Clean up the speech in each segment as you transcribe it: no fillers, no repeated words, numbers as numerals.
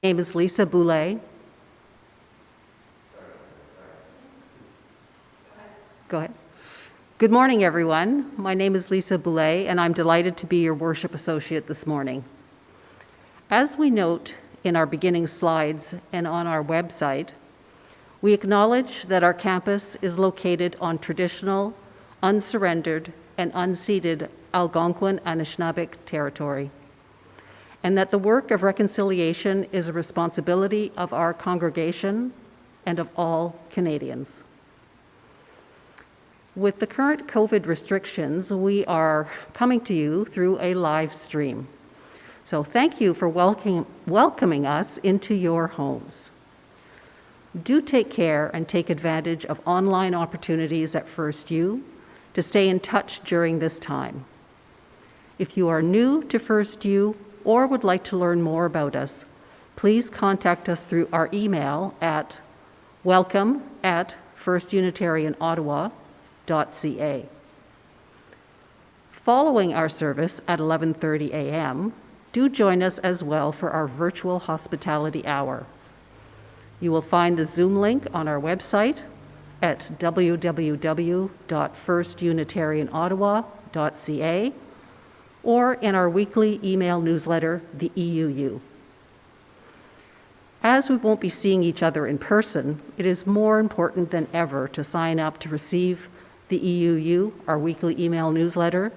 name is Lisa Boulay. Go ahead. Good morning, everyone. My name is Lisa Boulay, and I'm delighted to be your worship associate this morning. As we note in our beginning slides and on our website, we acknowledge that our campus is located on traditional, unsurrendered, and unceded Algonquin Anishinaabeg territory, and that the work of reconciliation is a responsibility of our congregation and of all Canadians. With the current COVID restrictions, we are coming to you through a live stream. So thank you for welcoming us into your homes. Do take care and take advantage of online opportunities at FirstU to stay in touch during this time. If you are new to FirstU or would like to learn more about us, please contact us through our email at welcome@firstunitarianottawa.ca. Following our service at 11:30 a.m., do join us as well for our virtual hospitality hour. You will find the Zoom link on our website at www.firstunitarianottawa.ca or in our weekly email newsletter, the EUU. As we won't be seeing each other in person, it is more important than ever to sign up to receive the EUU, our weekly email newsletter,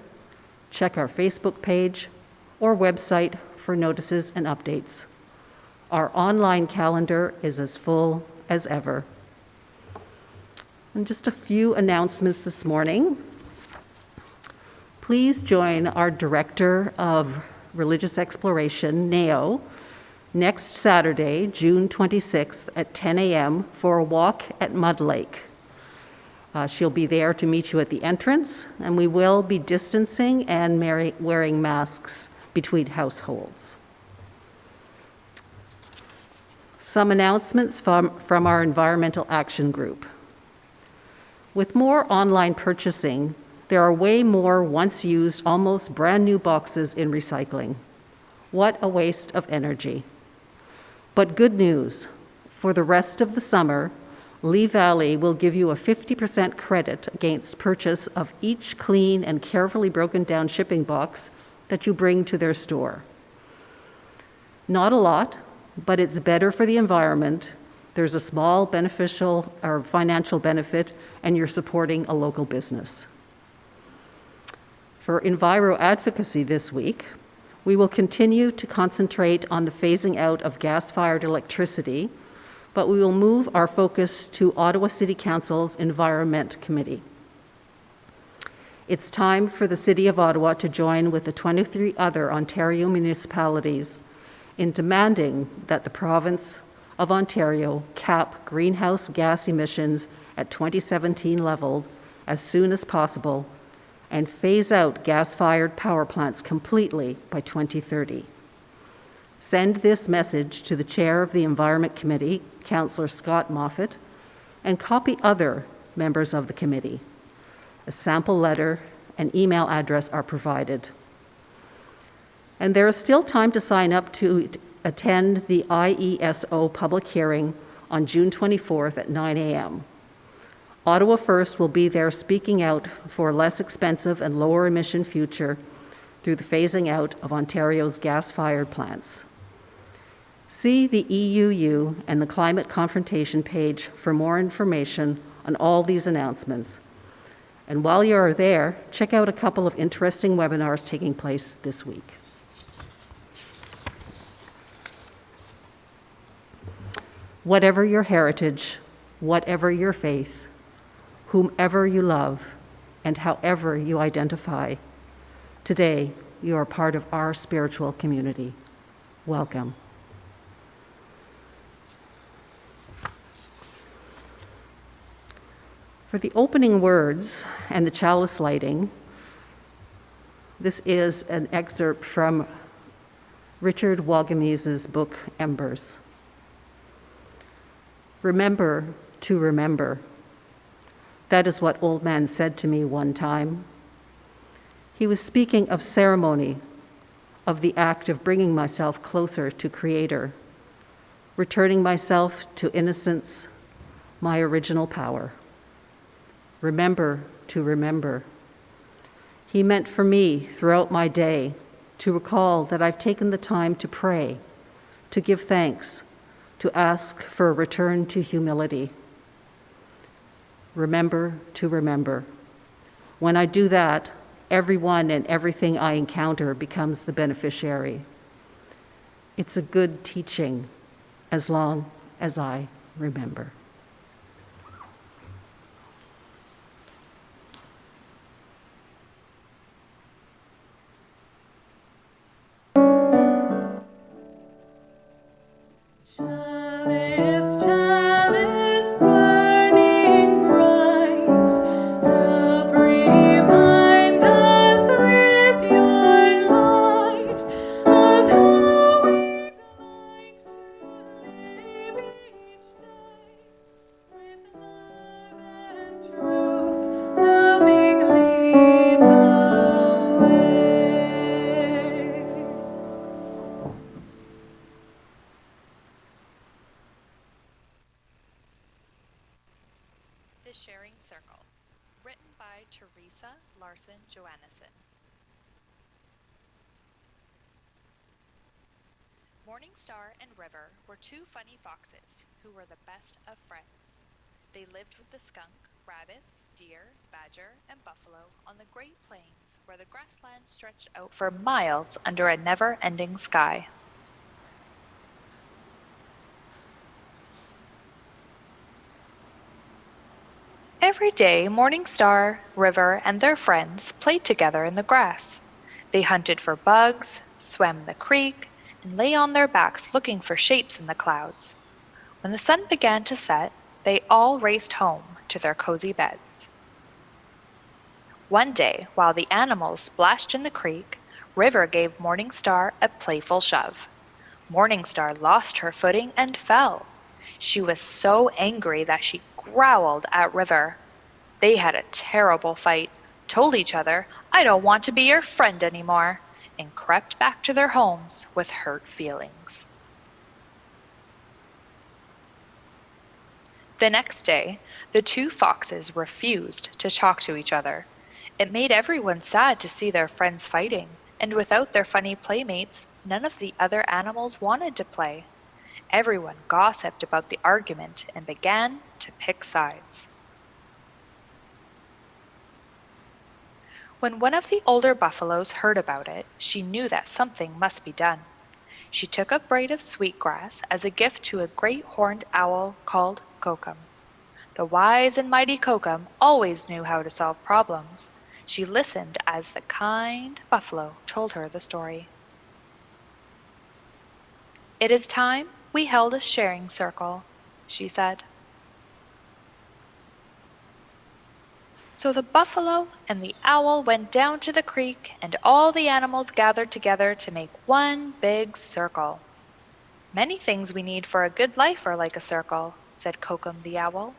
check our Facebook page or website for notices and updates. Our online calendar is as full as ever. And just a few announcements this morning. Please join our Director of Religious Exploration, NAO, next Saturday, June 26th at 10 a.m. for a walk at Mud Lake. She'll be there to meet you at the entrance, and we will be distancing and wearing masks between households. Some announcements from our Environmental Action Group. With more online purchasing, there are way more once-used, almost brand-new boxes in recycling. What a waste of energy. But good news, for the rest of the summer, Lee Valley will give you a 50% credit against purchase of each clean and carefully broken down shipping box that you bring to their store. Not a lot, but it's better for the environment. There's a small beneficial or financial benefit, and you're supporting a local business. For Enviro advocacy this week, we will continue to concentrate on the phasing out of gas-fired electricity, but we will move our focus to Ottawa City Council's Environment Committee. It's time for the City of Ottawa to join with the 23 other Ontario municipalities in demanding that the province of Ontario cap greenhouse gas emissions at 2017 levels as soon as possible and phase out gas-fired power plants completely by 2030. Send this message to the Chair of the Environment Committee, Councillor Scott Moffat, and copy other members of the committee. A sample letter and email address are provided. And there is still time to sign up to attend the IESO public hearing on June 24th at 9 a.m. Ottawa First will be there speaking out for a less expensive and lower emission future through the phasing out of Ontario's gas-fired plants. See the EUU and the Climate Confrontation page for more information on all these announcements. And while you are there, check out a couple of interesting webinars taking place this week. Whatever your heritage, whatever your faith, whomever you love, and however you identify, today you are part of our spiritual community. Welcome. For the opening words and the chalice lighting, this is an excerpt from Richard Wagamese's book, Embers. Remember to remember. That is what Old Man said to me one time. He was speaking of ceremony, of the act of bringing myself closer to Creator. returning myself to innocence, my original power. Remember to remember. He meant for me throughout my day to recall that I've taken the time to pray, to give thanks, to ask for a return to humility. Remember to remember. When I do that, everyone and everything I encounter becomes the beneficiary. It's a good teaching as long as I remember. Chalice, chalice, burning bright, help remind us with your light of how we'd like to live each day, with love and truth helping lead the way. The Sharing Circle, written by Teresa Larson Johannesson. Morningstar and River were two funny foxes who were the best of friends. They lived with the skunk, rabbits, deer, badger, and buffalo on the Great Plains, where the grasslands stretched out for miles under a never-ending sky. Every day, Morningstar, River, and their friends played together in the grass. They hunted for bugs, swam the creek, and lay on their backs looking for shapes in the clouds. When the sun began to set, they all raced home to their cozy beds. One day, while the animals splashed in the creek, River gave Morningstar a playful shove. Morningstar lost her footing and fell. She was so angry that she growled at River. They had a terrible fight, told each other, "I don't want to be your friend anymore," and crept back to their homes with hurt feelings. The next day, the two foxes refused to talk to each other. It made everyone sad to see their friends fighting, and without their funny playmates, none of the other animals wanted to play. Everyone gossiped about the argument and began to pick sides. When one of the older buffaloes heard about it, she knew that something must be done. She took a braid of sweetgrass as a gift to a great horned owl called Kokum. The wise and mighty Kokum always knew how to solve problems. She listened as the kind buffalo told her the story. "It is time we held a sharing circle," she said. So the buffalo and the owl went down to the creek, and all the animals gathered together to make one big circle. "Many things we need for a good life are like a circle," said Kokum the owl.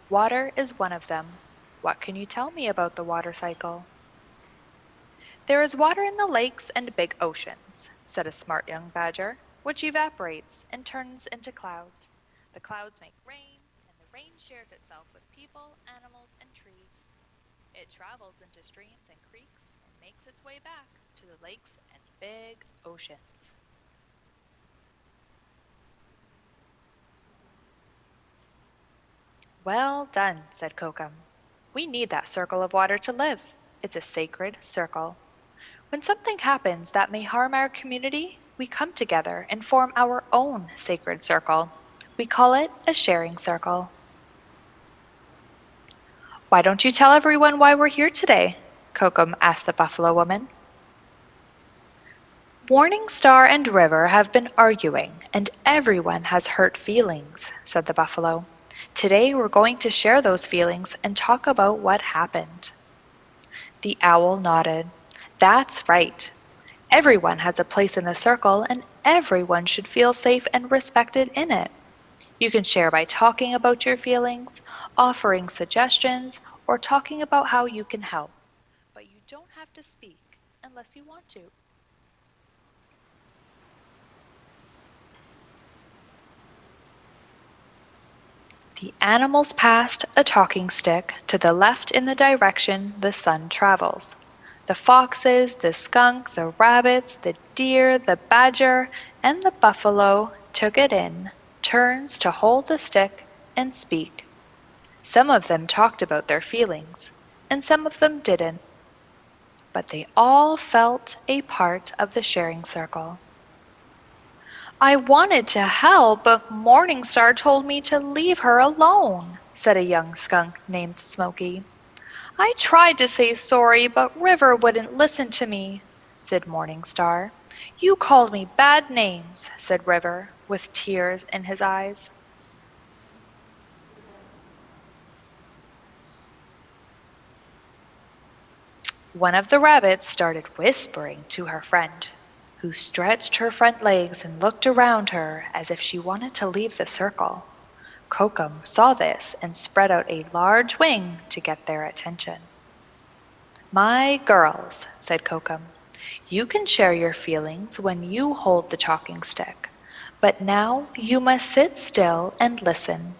"Water is one of them. What can you tell me about the water cycle?" "There is water in the lakes and big oceans," said a smart young badger, "which evaporates and turns into clouds. The clouds make rain, and the rain shares itself with people, animals, and trees. It travels into streams and creeks and makes its way back to the lakes and big oceans." "Well done," said Kokum. "We need that circle of water to live. It's a sacred circle. When something happens that may harm our community, we come together and form our own sacred circle. We call it a sharing circle." "Why don't you tell everyone why we're here today?" Kokum asked the buffalo woman. "Morningstar and River have been arguing, and everyone has hurt feelings," said the buffalo. "Today we're going to share those feelings and talk about what happened." The owl nodded. "That's right. Everyone has a place in the circle, and everyone should feel safe and respected in it. You can share by talking about your feelings, offering suggestions, or talking about how you can help. But you don't have to speak unless you want to." The animals passed a talking stick to the left in the direction the sun travels. The foxes, the skunk, the rabbits, the deer, the badger, and the buffalo took it in turns to hold the stick and speak. Some of them talked about their feelings, and some of them didn't. But they all felt a part of the sharing circle. "I wanted to help, but Morningstar told me to leave her alone," said a young skunk named Smokey. "I tried to say sorry, but River wouldn't listen to me," said Morningstar. "You called me bad names," said River, with tears in his eyes. One of the rabbits started whispering to her friend, who stretched her front legs and looked around her as if she wanted to leave the circle. Kokum saw this and spread out a large wing to get their attention. "My girls," said Kokum, "you can share your feelings when you hold the talking stick, but now you must sit still and listen.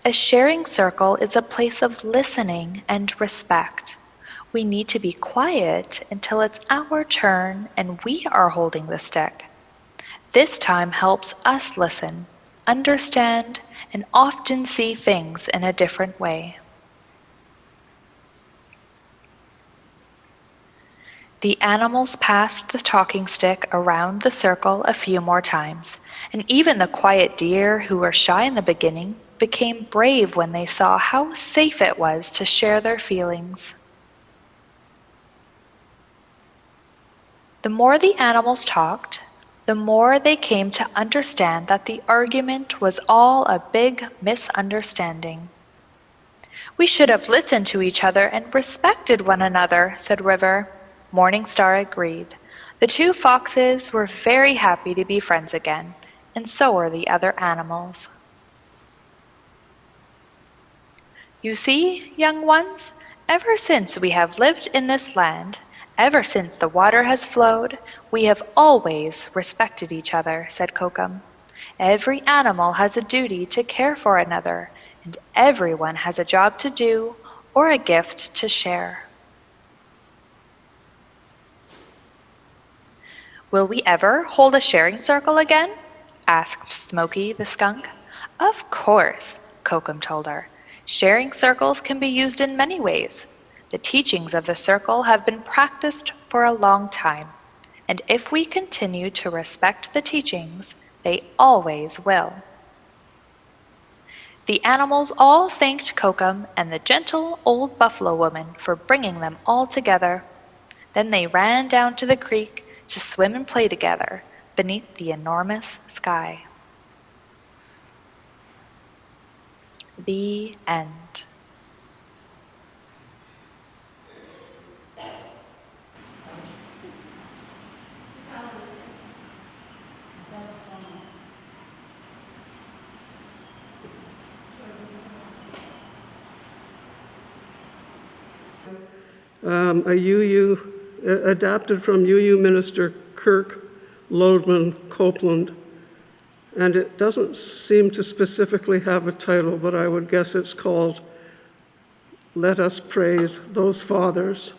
A sharing circle is a place of listening and respect. We need to be quiet until it's our turn and we are holding the stick. This time helps us listen, understand, and often see things in a different way." The animals passed the talking stick around the circle a few more times, and even the quiet deer who were shy in the beginning became brave when they saw how safe it was to share their feelings. The more the animals talked, the more they came to understand that the argument was all a big misunderstanding. "We should have listened to each other and respected one another," said River. Morningstar agreed. The two foxes were very happy to be friends again, and so were the other animals. "You see, young ones, ever since we have lived in this land, ever since the water has flowed, we have always respected each other," said Kokum. "Every animal has a duty to care for another, and everyone has a job to do or a gift to share." "Will we ever hold a sharing circle again?" asked Smokey the skunk. "Of course," Kokum told her. "Sharing circles can be used in many ways. The teachings of the circle have been practiced for a long time, and if we continue to respect the teachings, they always will." The animals all thanked Kokum and the gentle old buffalo woman for bringing them all together. Then they ran down to the creek to swim and play together beneath the enormous sky. The end. A UU, adapted from UU Minister Kirk Lodman Copeland, and it doesn't seem to specifically have a title, but I would guess it's called "Let Us Praise Those Fathers."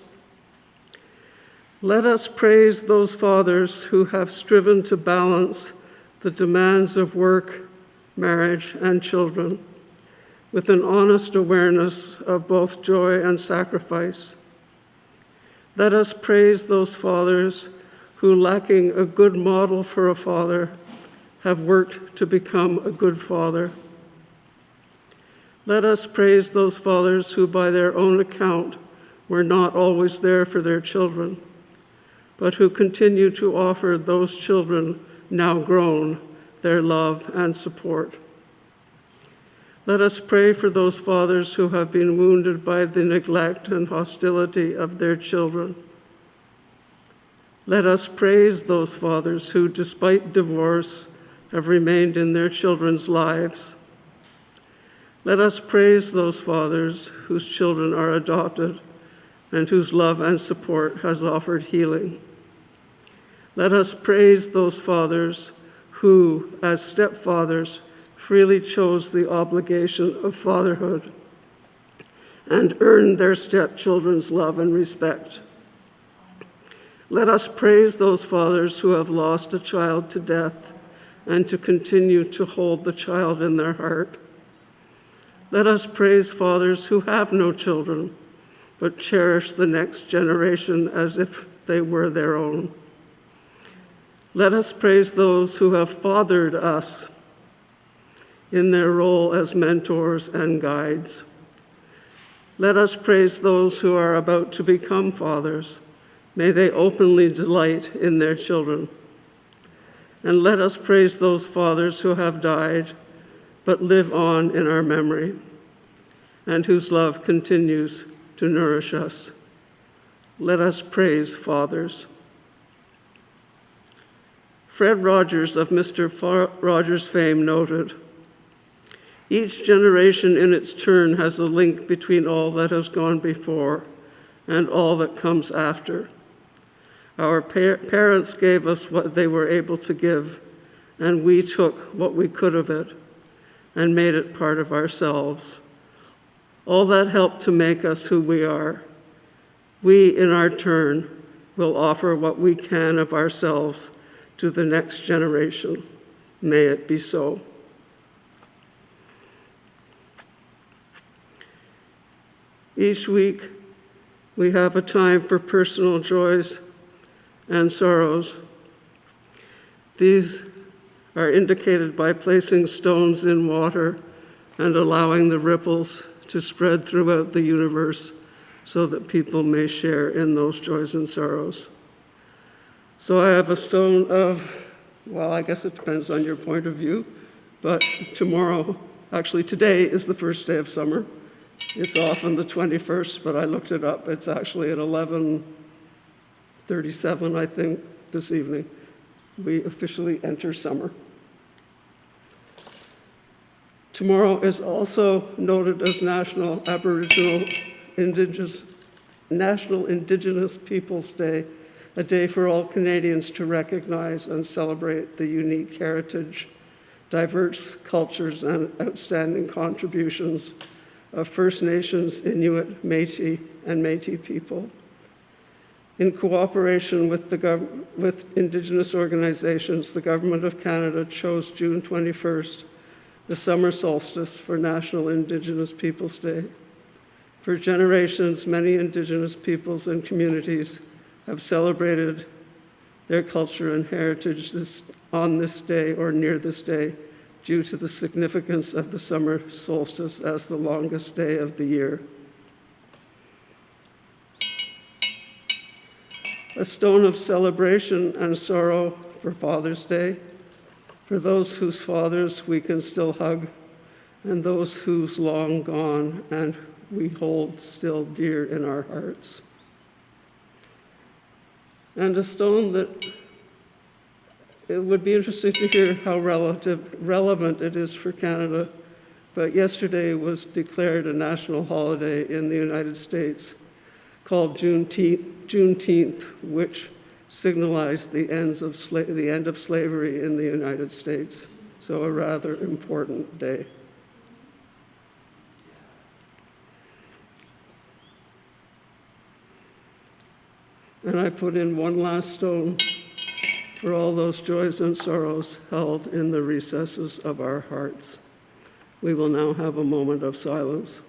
Let us praise those fathers who have striven to balance the demands of work, marriage, and children with an honest awareness of both joy and sacrifice. Let us praise those fathers who, lacking a good model for a father, have worked to become a good father. Let us praise those fathers who, by their own account, were not always there for their children, but who continue to offer those children, now grown, their love and support. Let us pray for those fathers who have been wounded by the neglect and hostility of their children. Let us praise those fathers who, despite divorce, have remained in their children's lives. Let us praise those fathers whose children are adopted and whose love and support has offered healing. Let us praise those fathers who, as stepfathers, freely chose the obligation of fatherhood and earned their stepchildren's love and respect. Let us praise those fathers who have lost a child to death and to continue to hold the child in their heart. Let us praise fathers who have no children, but cherish the next generation as if they were their own. Let us praise those who have fathered us in their role as mentors and guides. Let us praise those who are about to become fathers. May they openly delight in their children. And let us praise those fathers who have died, but live on in our memory, and whose love continues to nourish us. Let us praise fathers. Fred Rogers of Mr. Rogers fame noted, "Each generation in its turn has a link between all that has gone before and all that comes after. Our parents gave us what they were able to give, and we took what we could of it and made it part of ourselves. All that helped to make us who we are. We, in our turn, will offer what we can of ourselves to the next generation. May it be so." Each week, we have a time for personal joys and sorrows. These are indicated by placing stones in water and allowing the ripples to spread throughout the universe so that people may share in those joys and sorrows. So I have a stone of, well, I guess it depends on your point of view, but today is the first day of summer. It's often the 21st, but I looked it up. It's actually at 11:37, I think, this evening. We officially enter summer. Tomorrow is also noted as National Indigenous Peoples Day, a day for all Canadians to recognize and celebrate the unique heritage, diverse cultures, and outstanding contributions of First Nations, Inuit, Métis, and Métis people. In cooperation with Indigenous organizations, the Government of Canada chose June 21st, the summer solstice, for National Indigenous Peoples Day. For generations, many Indigenous peoples and communities have celebrated their culture and heritage on this day or near this day, due to the significance of the summer solstice as the longest day of the year. A stone of celebration and sorrow for Father's Day, for those whose fathers we can still hug, and those whose long gone and we hold still dear in our hearts. And a stone that it would be interesting to hear how relevant it is for Canada, but yesterday was declared a national holiday in the United States called Juneteenth, which signalized the end of slavery in the United States. So a rather important day. And I put in one last stone for all those joys and sorrows held in the recesses of our hearts. We will now have a moment of silence.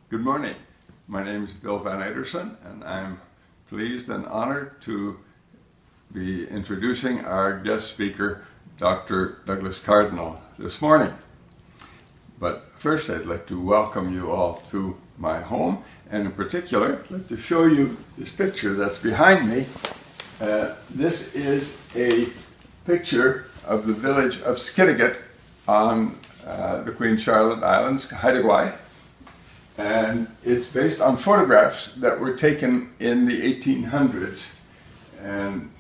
Good morning. My name is Bill Van Ederson, and I'm pleased and honored to be introducing our guest speaker, Dr. Douglas Cardinal, this morning. But first, I'd like to welcome you all to my home, and in particular, I'd like to show you this picture that's behind me. This is a picture of the village of Skidegate on the Queen Charlotte Islands, Haida. And it's based on photographs that were taken in the 1800s and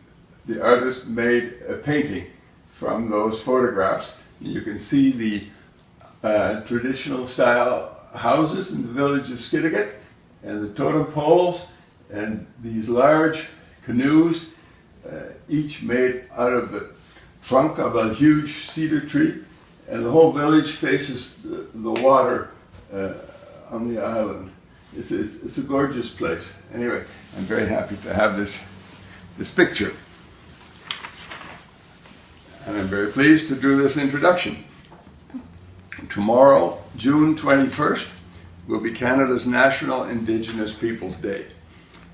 the artist made a painting from those photographs. You can see the traditional style houses in the village of Skidegate, and the totem poles, and these large canoes, each made out of the trunk of a huge cedar tree, and the whole village faces the water on the island. It's a gorgeous place. Anyway, I'm very happy to have this picture. And I'm very pleased to do this introduction. Tomorrow, June 21st, will be Canada's National Indigenous Peoples Day.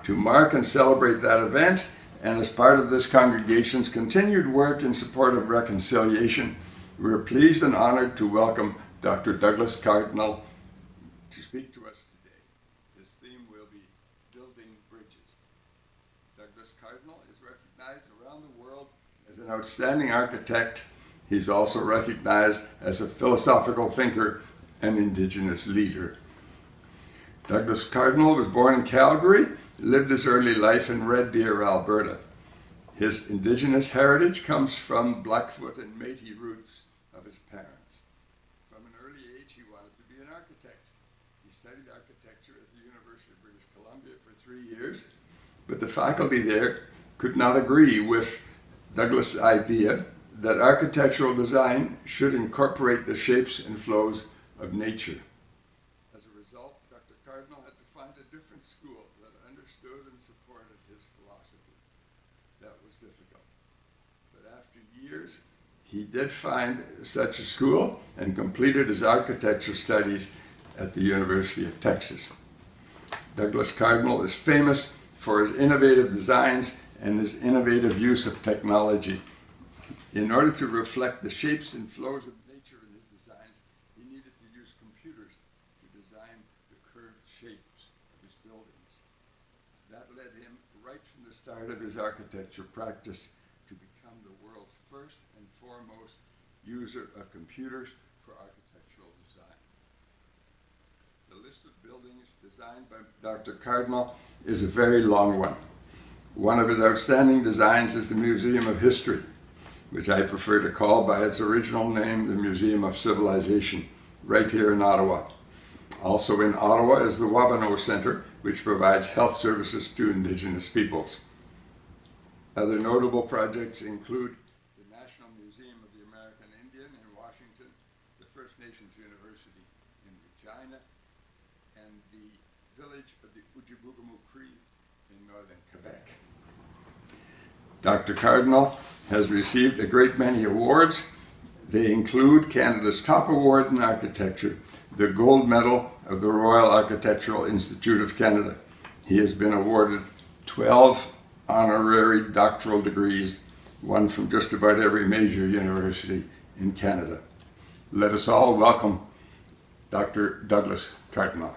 To mark and celebrate that event, and as part of this congregation's continued work in support of reconciliation, we are pleased and honored to welcome Dr. Douglas Cardinal to speak to us today. His theme will be Building Bridges. Douglas Cardinal is recognized around the world as an outstanding architect. He's also recognized as a philosophical thinker and Indigenous leader. Douglas Cardinal was born in Calgary, lived his early life in Red Deer, Alberta. His Indigenous heritage comes from Blackfoot and Métis roots of his parents. From an early age, he wanted to be an architect. He studied architecture at the University of British Columbia for 3 years, but the faculty there could not agree with Douglas' idea that architectural design should incorporate the shapes and flows of nature. As a result, Dr. Cardinal had to find a different school that understood and supported his philosophy. That was difficult. But after years, he did find such a school and completed his architecture studies at the University of Texas. Douglas Cardinal is famous for his innovative designs and his innovative use of technology. In order to reflect the shapes and flows of nature in his designs, he needed to use computers to design the curved shapes of his buildings. That led him, right from the start of his architecture practice, to become the world's first and foremost user of computers for architectural design. The list of buildings designed by Dr. Cardinal is a very long one. One of his outstanding designs is the Museum of History, which I prefer to call by its original name, the Museum of Civilization, right here in Ottawa. Also in Ottawa is the Wabano Centre, which provides health services to Indigenous peoples. Other notable projects include the National Museum of the American Indian in Washington, the First Nations University in Regina, and the village of the Ojibwe Cree in northern Quebec. Dr. Cardinal has received a great many awards. They include Canada's top award in architecture, the Gold Medal of the Royal Architectural Institute of Canada. He has been awarded 12 honorary doctoral degrees, one from just about every major university in Canada. Let us all welcome Dr. Douglas Cardinal.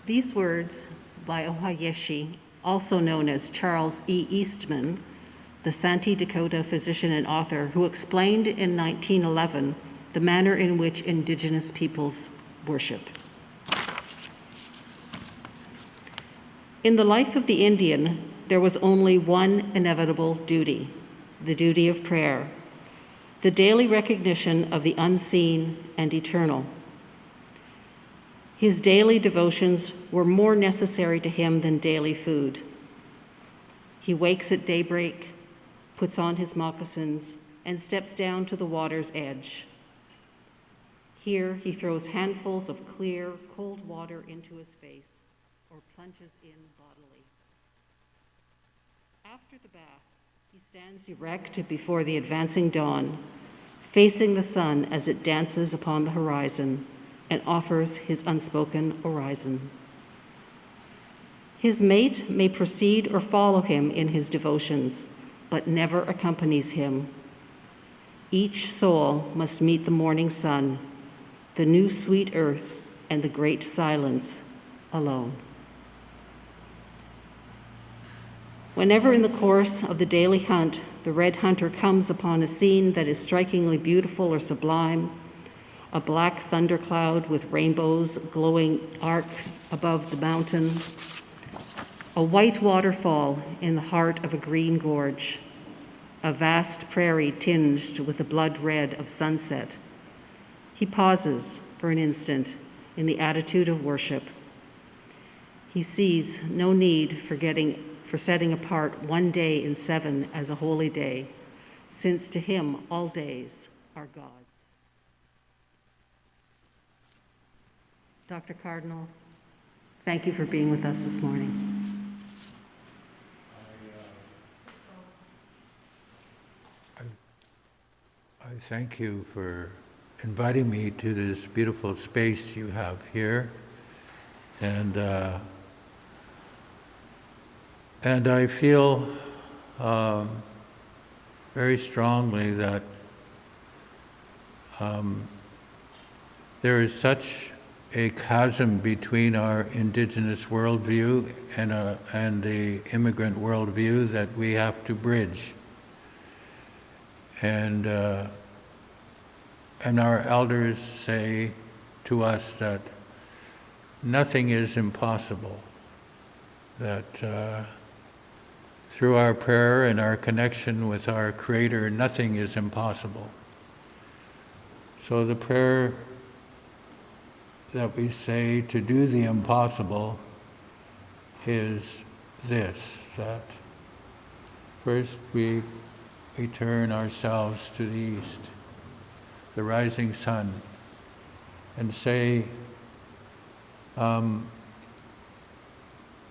These words by Ohayeshi, also known as Charles E. Eastman, the Santi Dakota physician and author, who explained in 1911 the manner in which Indigenous peoples worship. In the life of the Indian, there was only one inevitable duty, the duty of prayer, the daily recognition of the unseen and eternal. His daily devotions were more necessary to him than daily food. He wakes at daybreak, puts on his moccasins, and steps down to the water's edge. Here he throws handfuls of clear, cold water into his face or plunges in bodily. After the bath, he stands erect before the advancing dawn, facing the sun as it dances upon the horizon, and offers his unspoken orison. His mate may precede or follow him in his devotions, but never accompanies him. Each soul must meet the morning sun, the new sweet earth, and the great silence alone. Whenever in the course of the daily hunt, the red hunter comes upon a scene that is strikingly beautiful or sublime, a black thundercloud with rainbows glowing arc above the mountain, a white waterfall in the heart of a green gorge, a vast prairie tinged with the blood red of sunset, he pauses for an instant in the attitude of worship. He sees no need for setting apart one day in 7 as a holy day, since to him all days are God's. Dr. Cardinal, thank you for being with us this morning. I thank you for inviting me to this beautiful space you have here, and I feel very strongly that there is such a chasm between our Indigenous worldview and the immigrant worldview that we have to bridge. And our elders say to us that nothing is impossible, that through our prayer and our connection with our Creator, nothing is impossible. So the prayer that we say to do the impossible is this, that first we turn ourselves to the east, the rising sun, and say,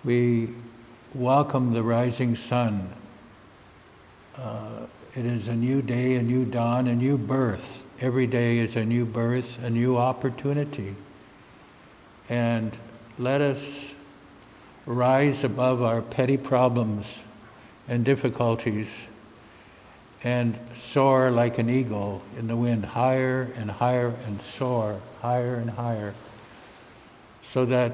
we welcome the rising sun. It is a new day, a new dawn, a new birth. Every day is a new birth, a new opportunity. And let us rise above our petty problems and difficulties and soar like an eagle in the wind, higher and higher, and soar higher and higher, so that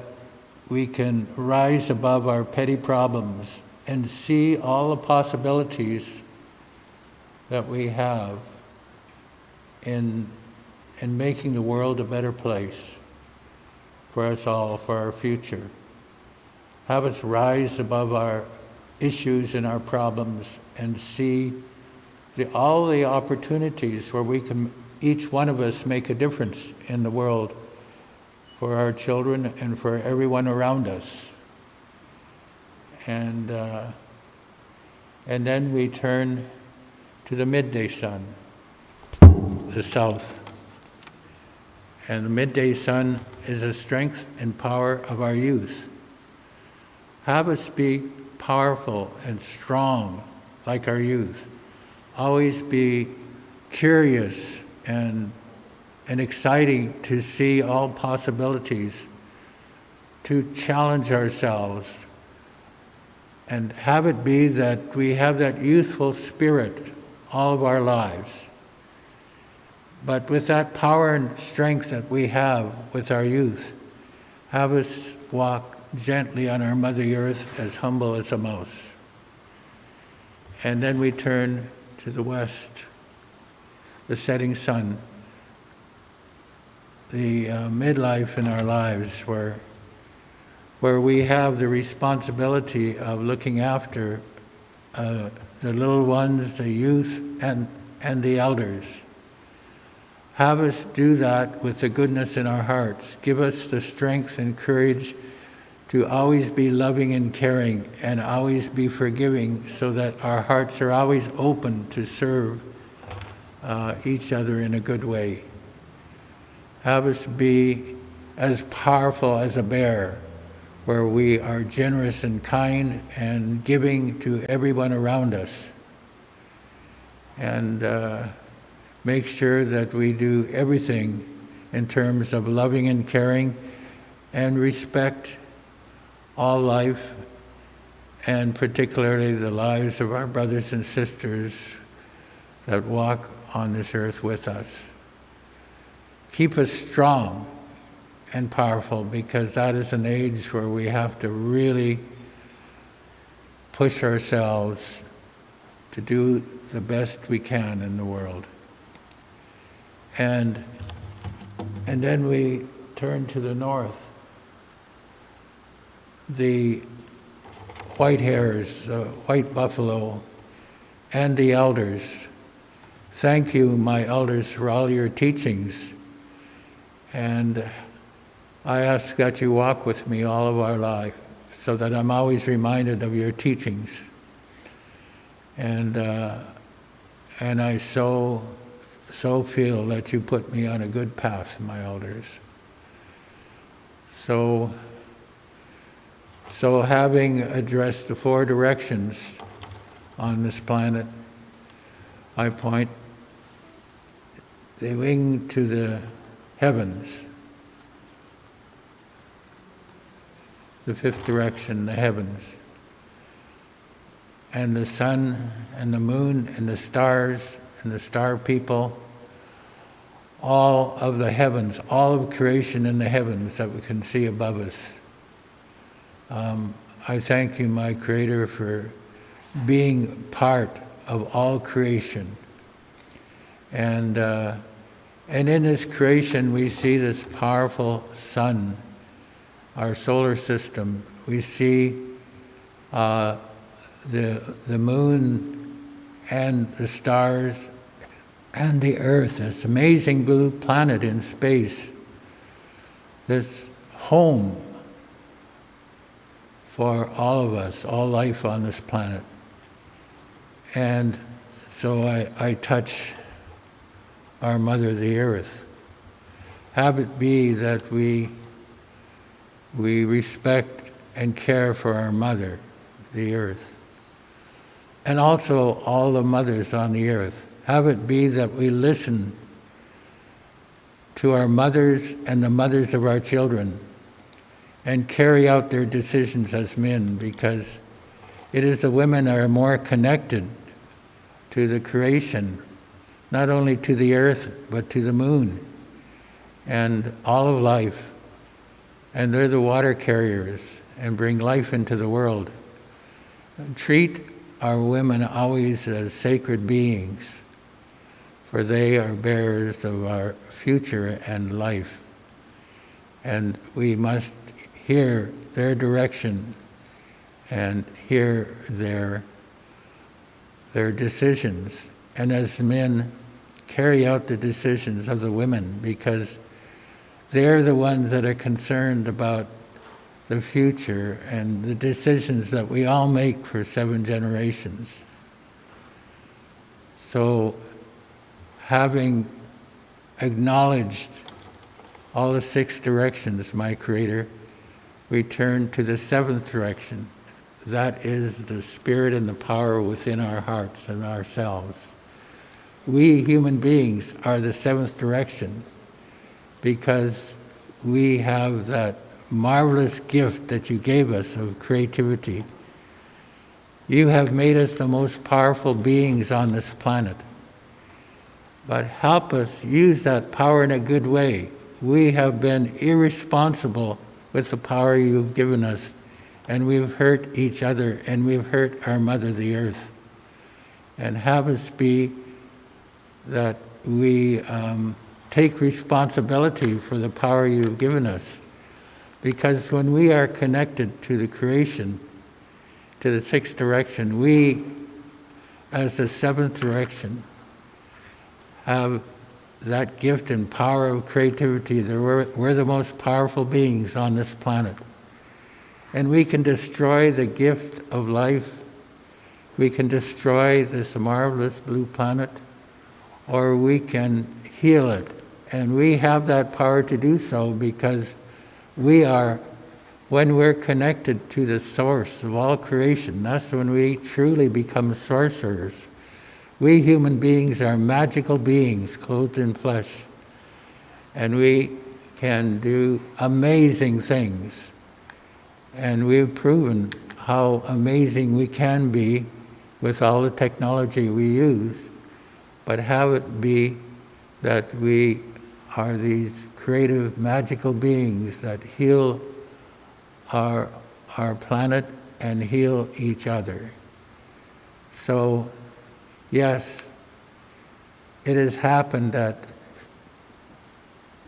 we can rise above our petty problems and see all the possibilities that we have in making the world a better place for us all, for our future. Have us rise above our issues and our problems and see all the opportunities where we can, each one of us, make a difference in the world for our children and for everyone around us. And then we turn to the midday sun, the south. And the midday sun is the strength and power of our youth. Have us be powerful and strong like our youth. Always be curious and exciting to see all possibilities, to challenge ourselves, and have it be that we have that youthful spirit all of our lives. But with that power and strength that we have with our youth, have us walk gently on our Mother Earth, as humble as a mouse. And then we turn to the west, the setting sun, the midlife in our lives, where we have the responsibility of looking after the little ones, the youth, and the elders. Have us do that with the goodness in our hearts. Give us the strength and courage to always be loving and caring and always be forgiving, so that our hearts are always open to serve each other in a good way. Have us be as powerful as a bear, where we are generous and kind and giving to everyone around us. And make sure that we do everything in terms of loving and caring and respect all life, and particularly the lives of our brothers and sisters that walk on this earth with us. Keep us strong and powerful, because that is an age where we have to really push ourselves to do the best we can in the world. And then we turn to the north. The white hares, the white buffalo, and the elders. Thank you, my elders, for all your teachings. And I ask that you walk with me all of our life so that I'm always reminded of your teachings. And I so feel that you put me on a good path, my elders. So having addressed the four directions on this planet, I point the wing to the heavens, the fifth direction, the heavens, and the sun and the moon and the stars and the star people, all of the heavens, all of creation in the heavens that we can see above us. I thank you, my Creator, for being part of all creation. And in this creation, we see this powerful sun, our solar system. We see the moon and the stars and the earth, this amazing blue planet in space, this home for all of us, all life on this planet. And so I touch our Mother, the Earth. Have it be that we respect and care for our Mother, the Earth, and also all the mothers on the earth. Have it be that we listen to our mothers and the mothers of our children and carry out their decisions as men, because it is the women that are more connected to the creation, not only to the earth, but to the moon and all of life. And they're the water carriers and bring life into the world. Treat our women always as sacred beings, for they are bearers of our future and life. And we must hear their direction and hear their decisions. And as men, carry out the decisions of the women, because they're the ones that are concerned about the future and the decisions that we all make for 7 generations. So, having acknowledged all the 6 directions, my Creator, we turn to the 7th direction. That is the spirit and the power within our hearts and ourselves. We human beings are the 7th direction because we have that marvelous gift that you gave us of creativity. You have made us the most powerful beings on this planet. But help us use that power in a good way. We have been irresponsible with the power you've given us, and we've hurt each other, and we've hurt our Mother, the Earth. And have us be that we take responsibility for the power you've given us. Because when we are connected to the creation, to the 6th direction, we, as the 7th direction, have that gift and power of creativity. We're the most powerful beings on this planet. And we can destroy the gift of life. We can destroy this marvelous blue planet, or we can heal it. And we have that power to do so because we are, when we're connected to the source of all creation, that's when we truly become sorcerers. We human beings are magical beings clothed in flesh, and we can do amazing things. And we've proven how amazing we can be with all the technology we use, but have it be that we are these creative, magical beings that heal our planet and heal each other. So, yes, it has happened that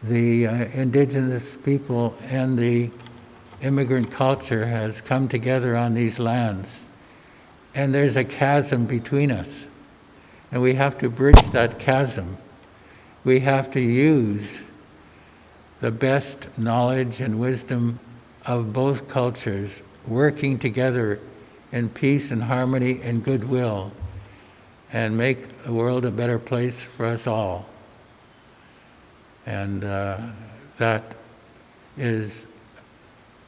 the indigenous people and the immigrant culture has come together on these lands. And there's a chasm between us. And we have to bridge that chasm. We have to use the best knowledge and wisdom of both cultures working together in peace and harmony and goodwill and make the world a better place for us all. And that is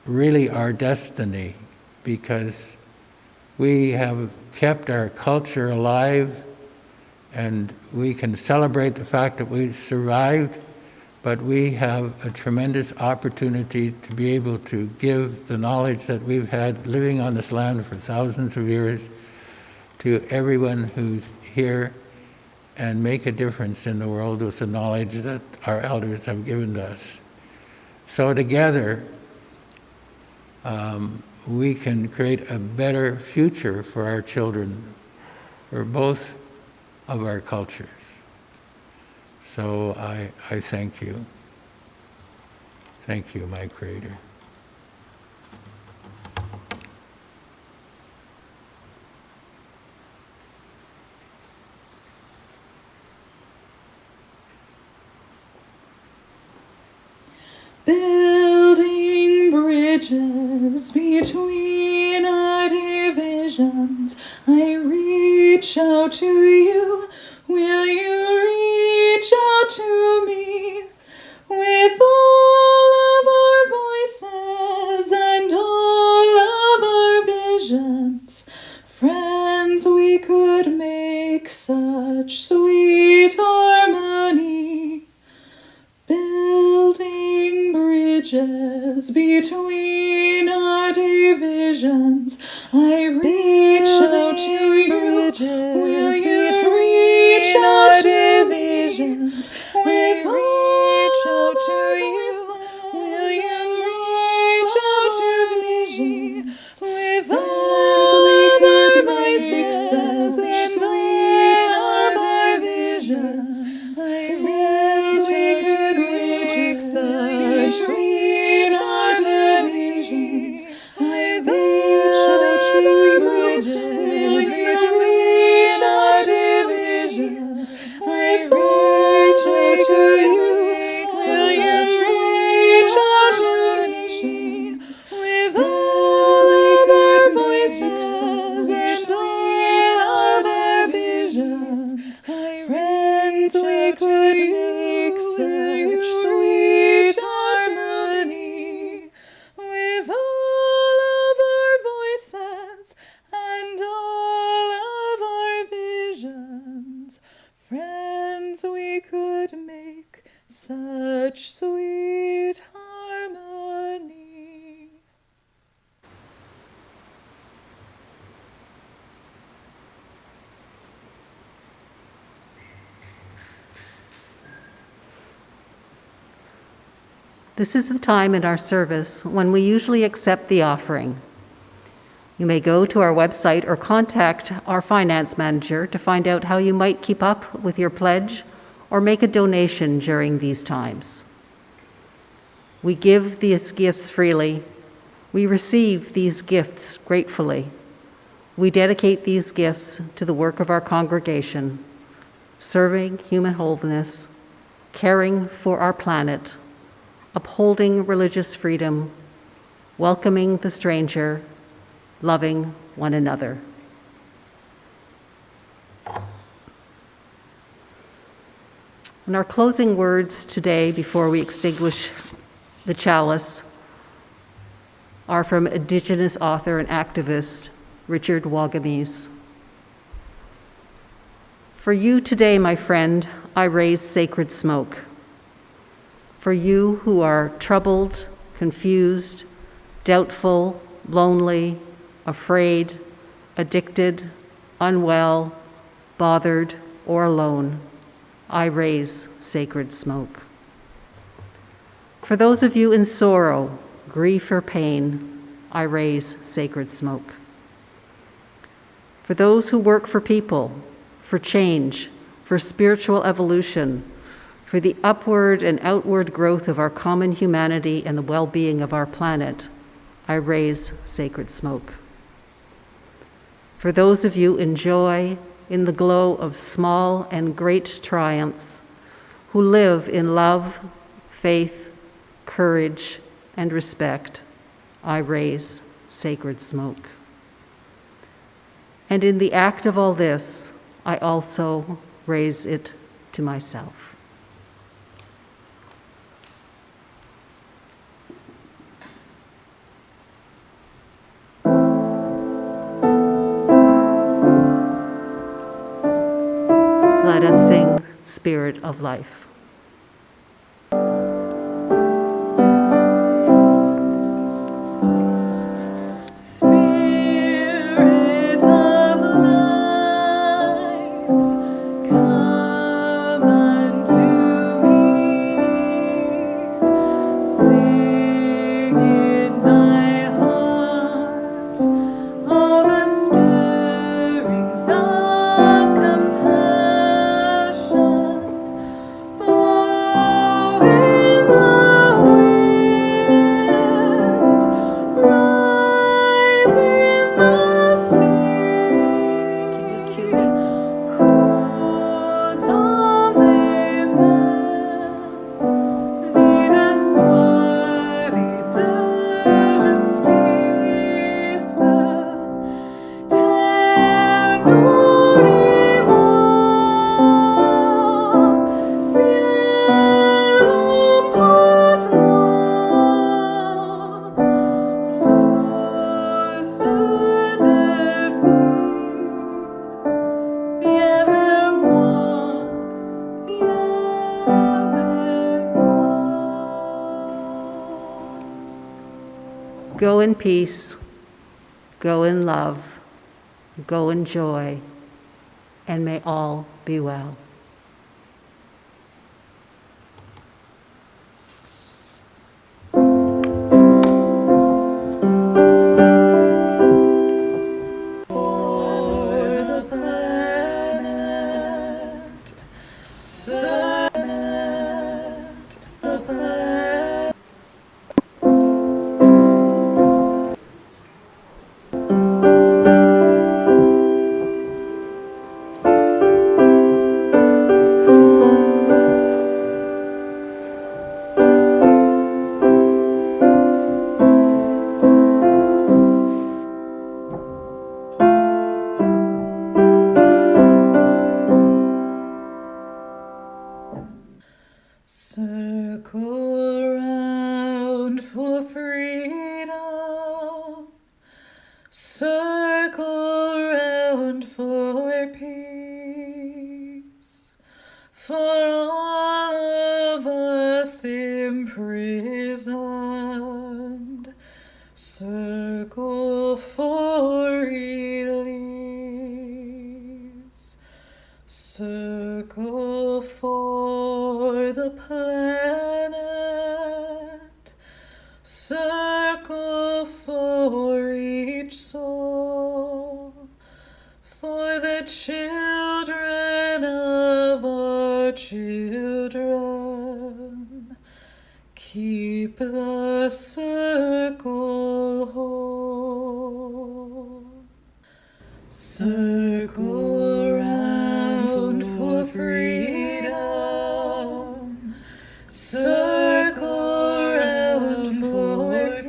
really our destiny, because we have kept our culture alive and we can celebrate the fact that we survived, but we have a tremendous opportunity to be able to give the knowledge that we've had living on this land for thousands of years to everyone who's here and make a difference in the world with the knowledge that our elders have given us. So together, we can create a better future for our children, for both of our cultures. So I thank you. Thank you, my Creator. Building bridges between our divisions, I reach out to you. Will you reach out to me? With all of our voices and all of our visions, friends, we could make such sweet harmony. Building bridges between our divisions, I reach out to you. Will you reach out to divisions? With reach out to you. Will you reach out to vision? With all of our voices and all of our visions, friends, we could reach such sweet heart visions. I reach out to you. Will you reach out to visions? I reach out to you. Will you reach out to visions? With all of our voices and all of our visions, friends, we could make such sweet harmony. With all of our voices and all of our visions, friends, we could make such sweet harmony. This is the time in our service when we usually accept the offering. You may go to our website or contact our finance manager to find out how you might keep up with your pledge or make a donation during these times. We give these gifts freely. We receive these gifts gratefully. We dedicate these gifts to the work of our congregation, serving human wholeness, caring for our planet, upholding religious freedom, welcoming the stranger, loving one another. And our closing words today, before we extinguish the chalice, are from Indigenous author and activist Richard Wagamese. For you today, my friend, I raise sacred smoke. For you who are troubled, confused, doubtful, lonely, afraid, addicted, unwell, bothered, or alone, I raise sacred smoke. For those of you in sorrow, grief, or pain, I raise sacred smoke. For those who work for people, for change, for spiritual evolution, for the upward and outward growth of our common humanity and the well-being of our planet, I raise sacred smoke. For those of you in joy, in the glow of small and great triumphs, who live in love, faith, courage, and respect, I raise sacred smoke. And in the act of all this, I also raise it to myself. Let us sing Spirit of Life. Spirit of life, come unto me. Sing in my heart all the stirrings of compassion. Blow in the wind, rise in the sea. Quod amem, vidas mari de justiça, tenurimo, cielo patuo, source de vie, viens vers moi, viens vers moi. Go in peace, go in love, go in joy, and may all be well. For the planet, sonnet, the planet. Circle round for freedom, circle round for peace, for all of us imprisoned, circle for release, circle for the planet, circle for each soul, for the children of our children. Keep the circle whole. Circle round for freedom, circle round for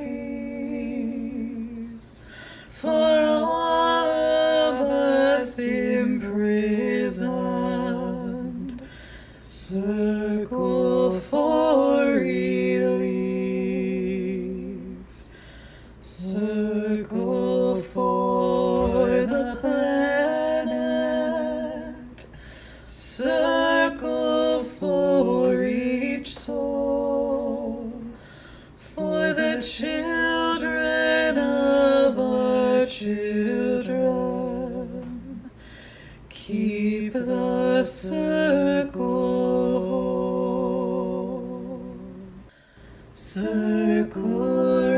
peace, for all of us imprisoned, circle for release, circle for the planet, circle for each soul, for the children of our children. Keep the circle whole. Circle